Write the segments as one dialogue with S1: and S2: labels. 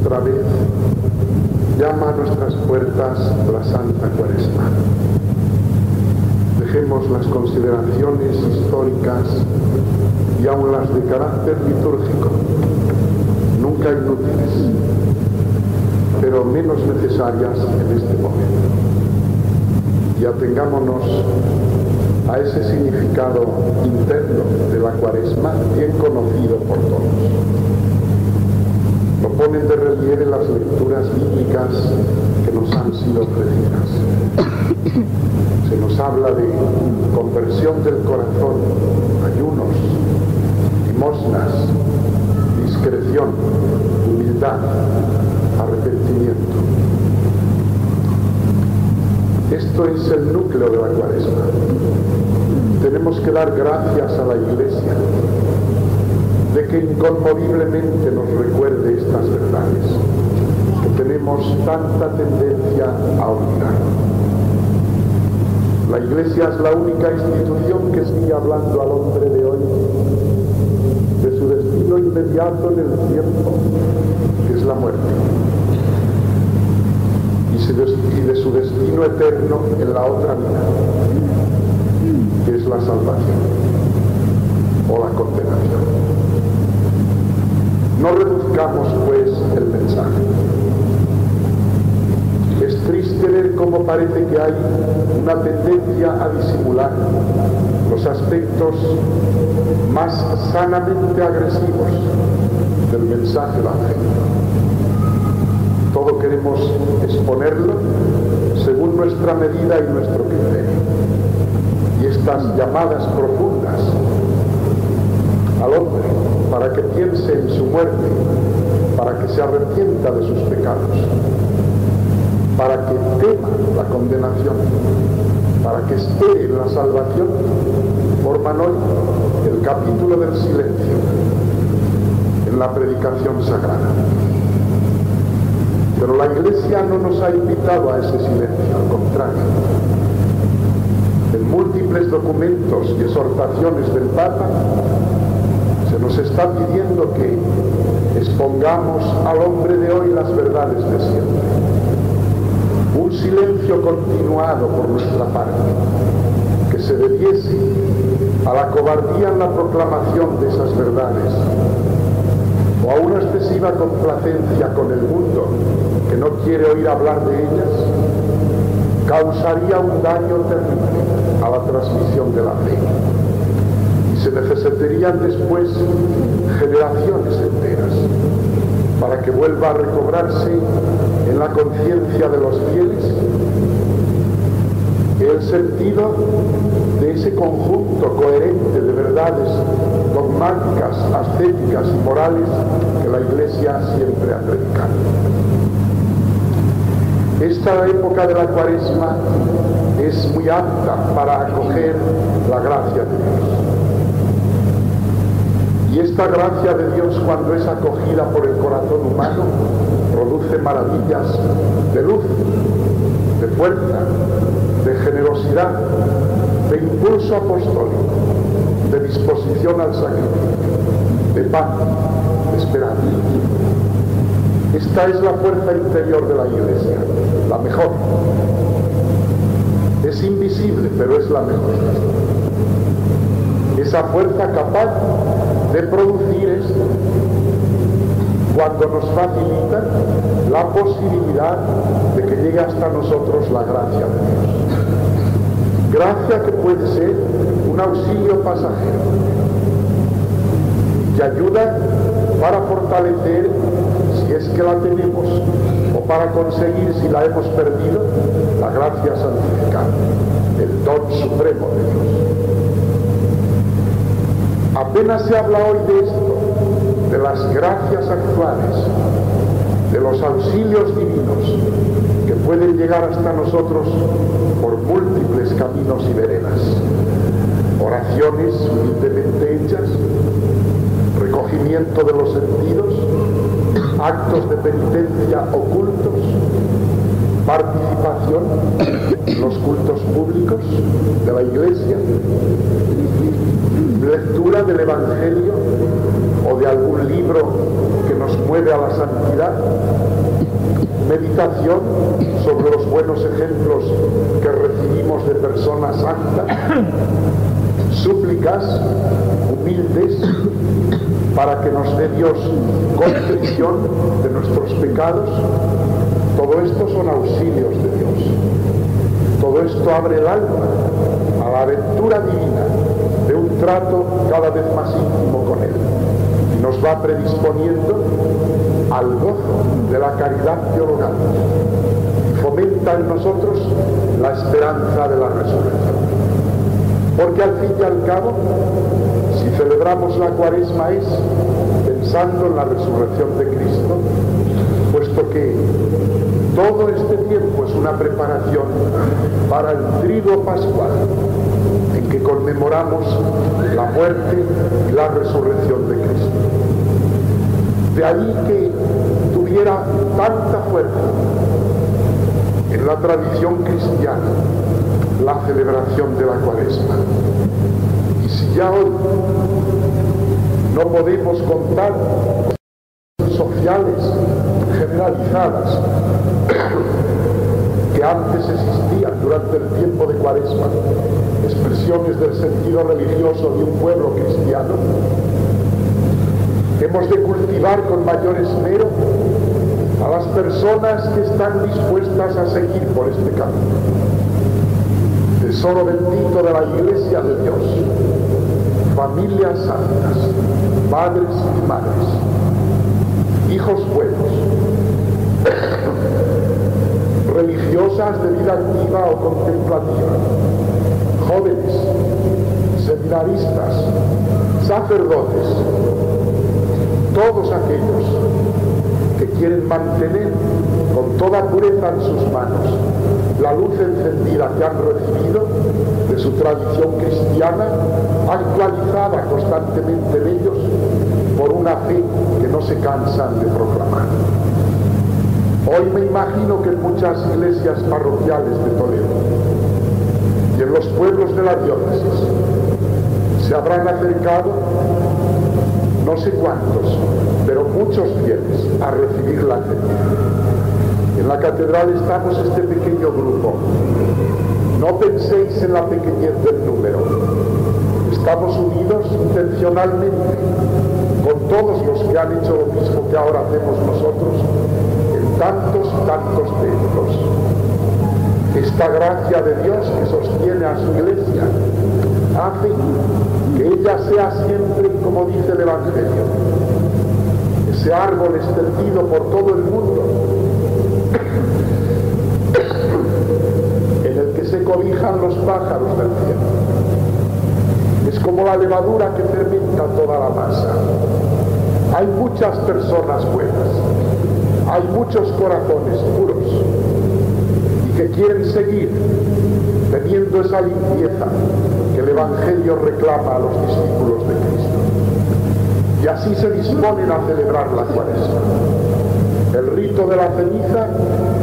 S1: Otra vez llama a nuestras puertas la Santa Cuaresma. Dejemos las consideraciones históricas y aun las de carácter litúrgico, nunca inútiles, pero menos necesarias en este momento. Y atengámonos a ese significado interno de la Cuaresma, bien conocido por todos. Lo ponen de relieve las lecturas bíblicas que nos han sido ofrecidas. Se nos habla de conversión del corazón, ayunos, limosnas, discreción, humildad, arrepentimiento. Esto es el núcleo de la Cuaresma. Tenemos que dar gracias a la Iglesia de que inconmoviblemente nos recuerde estas verdades, que tenemos tanta tendencia a olvidar. La Iglesia es la única institución que sigue hablando al hombre de hoy de su destino inmediato en el tiempo, que es la muerte, y de su destino eterno en la otra vida, que es la salvación o la condenación. No reduzcamos, pues, el mensaje. Es triste ver cómo parece que hay una tendencia a disimular los aspectos más sanamente agresivos del mensaje evangélico. Todo queremos exponerlo según nuestra medida y nuestro criterio. Y estas llamadas profundas al hombre para que piense en su muerte, para que se arrepienta de sus pecados, para que tema la condenación, para que espere la salvación, forman hoy el capítulo del silencio en la predicación sagrada. Pero la Iglesia no nos ha invitado a ese silencio, al contrario. En múltiples documentos y exhortaciones del Papa se nos está pidiendo que expongamos al hombre de hoy las verdades de siempre. Un silencio continuado por nuestra parte, que se debiese a la cobardía en la proclamación de esas verdades, o a una excesiva complacencia con el mundo que no quiere oír hablar de ellas, causaría un daño terrible a la transmisión de la fe. Y se necesitarían después generaciones enteras para que vuelva a recobrarse en la conciencia de los fieles el sentido de ese conjunto coherente de verdades dogmáticas, ascéticas y morales que la Iglesia siempre ha predicado. Esta época de la Cuaresma es muy apta para acoger la gracia de Dios. Y esta gracia de Dios, cuando es acogida por el corazón humano, produce maravillas de luz, de fuerza, de generosidad, de impulso apostólico, de disposición al sacrificio, de paz, de esperanza. Esta es la fuerza interior de la Iglesia, la mejor. Es invisible, pero es la mejor. Esa fuerza capaz de producir esto, cuando nos facilita la posibilidad de que llegue hasta nosotros la gracia de Dios. Gracia que puede ser un auxilio pasajero y ayuda para fortalecer, si es que la tenemos, o para conseguir, si la hemos perdido, la gracia santificada, el don supremo de Dios. Apenas se habla hoy de esto, de las gracias actuales, de los auxilios divinos que pueden llegar hasta nosotros por múltiples caminos y veredas. Oraciones humildemente hechas, recogimiento de los sentidos, actos de penitencia ocultos, participación en los cultos públicos de la Iglesia, lectura del Evangelio o de algún libro que nos mueve a la santidad, meditación sobre los buenos ejemplos que recibimos de personas santas, súplicas humildes para que nos dé Dios contrición de nuestros pecados. Todo esto son auxilios de Dios. Todo esto abre el alma a la aventura divina de un trato cada vez más íntimo con Él y nos va predisponiendo al gozo de la caridad teologal y fomenta en nosotros la esperanza de la resurrección. Porque al fin y al cabo, si celebramos la Cuaresma es pensando en la resurrección de Cristo, puesto que todo este tiempo es una preparación para el triduo pascual, en que conmemoramos la muerte y la resurrección de Cristo. De ahí que tuviera tanta fuerza en la tradición cristiana la celebración de la Cuaresma. Y si ya hoy no podemos contar con sociales generalizadas que antes existían durante el tiempo de Cuaresma, expresiones del sentido religioso de un pueblo cristiano, hemos de cultivar con mayor esmero a las personas que están dispuestas a seguir por este camino. Tesoro bendito de la Iglesia de Dios, familias santas, padres y madres, hijos buenos, religiosas de vida activa o contemplativa, jóvenes, seminaristas, sacerdotes, todos aquellos que quieren mantener con toda pureza en sus manos la luz encendida que han recibido de su tradición cristiana, actualizada constantemente en ellos por una fe que no se cansan de proclamar. Hoy me imagino que en muchas iglesias parroquiales de Toledo y en los pueblos de la diócesis se habrán acercado no sé cuántos, pero muchos fieles a recibir la fe. En la catedral estamos este pequeño grupo. No penséis en la pequeñez del número. Estamos unidos intencionalmente con todos los que han hecho lo mismo que ahora hacemos nosotros en tantos y tantos templos. Esta gracia de Dios que sostiene a su iglesia hace que ella sea siempre, como dice el Evangelio, ese árbol extendido por todo el mundo en el que se cobijan los pájaros del cielo. Es como la levadura que fermenta toda la masa. Hay muchas personas buenas, hay muchos corazones puros y que quieren seguir teniendo esa limpieza que el Evangelio reclama a los discípulos de Cristo. Y así se disponen a celebrar la Cuaresma. El rito de la ceniza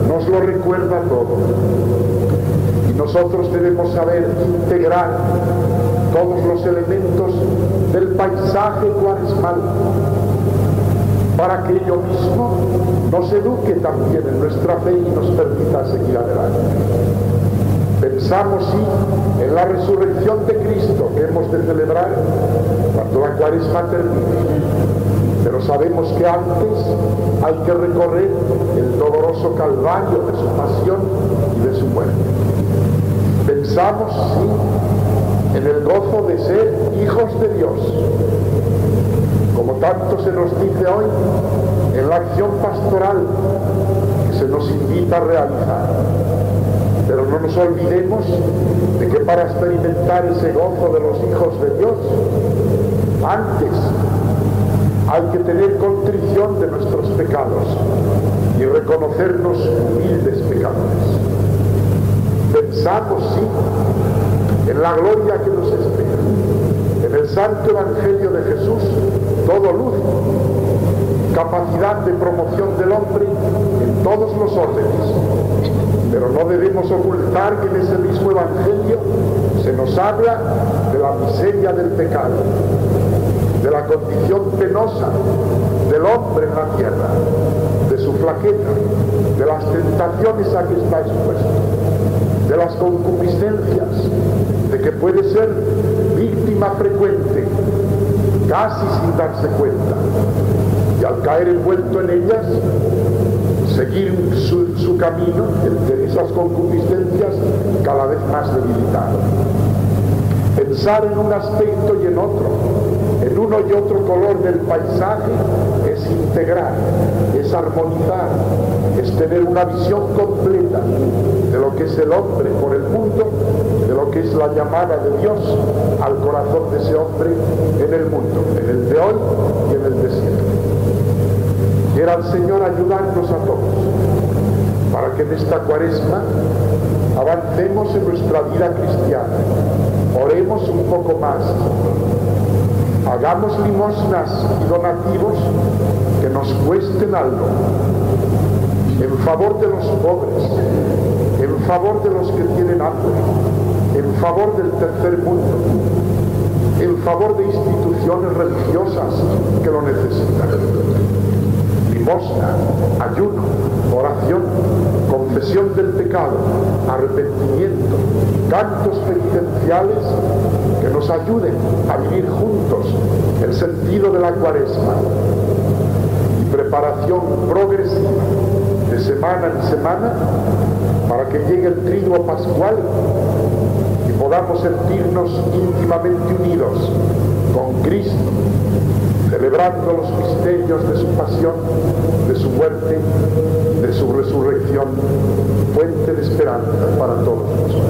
S1: nos lo recuerda todo. Y nosotros debemos saber integrar todos los elementos del paisaje cuaresmal para que ello mismo nos eduque también en nuestra fe y nos permita seguir adelante. Pensamos sí en la resurrección de Cristo que hemos de celebrar cuando la Cuaresma termine, pero sabemos que antes hay que recorrer el doloroso calvario de su pasión y de su muerte. Pensamos sí en el gozo de ser hijos de Dios, como tanto se nos dice hoy en la acción pastoral que se nos invita a realizar. Pero no nos olvidemos de que para experimentar ese gozo de los hijos de Dios, antes hay que tener contrición de nuestros pecados y reconocernos humildes pecadores. Pensamos, sí, en la gloria que nos espera. En el Santo Evangelio de Jesús, todo luz, capacidad de promoción del hombre en todos los órdenes, pero no debemos ocultar que en ese mismo Evangelio se nos habla de la miseria del pecado, de la condición penosa del hombre en la tierra, de su flaqueza, de las tentaciones a que está expuesto, de las concupiscencias, de que puede ser víctima frecuente, casi sin darse cuenta, y al caer envuelto en ellas, seguir su camino entre esas concupiscencias cada vez más debilitado. Pensar en un aspecto y en otro, en uno y otro color del paisaje, es integrar, es armonizar, es tener una visión completa de lo que es el hombre por el mundo, de lo que es la llamada de Dios al corazón de ese hombre en el mundo, en el de hoy y en el de siempre. Quiera el Señor ayudarnos a todos para que en esta Cuaresma avancemos en nuestra vida cristiana, oremos un poco más, hagamos limosnas y donativos que nos cuesten algo, en favor de los pobres, en favor de los que tienen hambre, en favor del tercer mundo, en favor de instituciones religiosas que lo necesitan. Limosna, ayuno, oración, confesión del pecado, arrepentimiento, cantos penitenciales que nos ayuden a vivir juntos el sentido de la Cuaresma, y preparación progresiva de semana en semana para que llegue el triduo pascual y podamos sentirnos íntimamente unidos con Cristo, celebrando los misterios de su pasión, de su muerte, de su resurrección, fuente de esperanza para todos nosotros.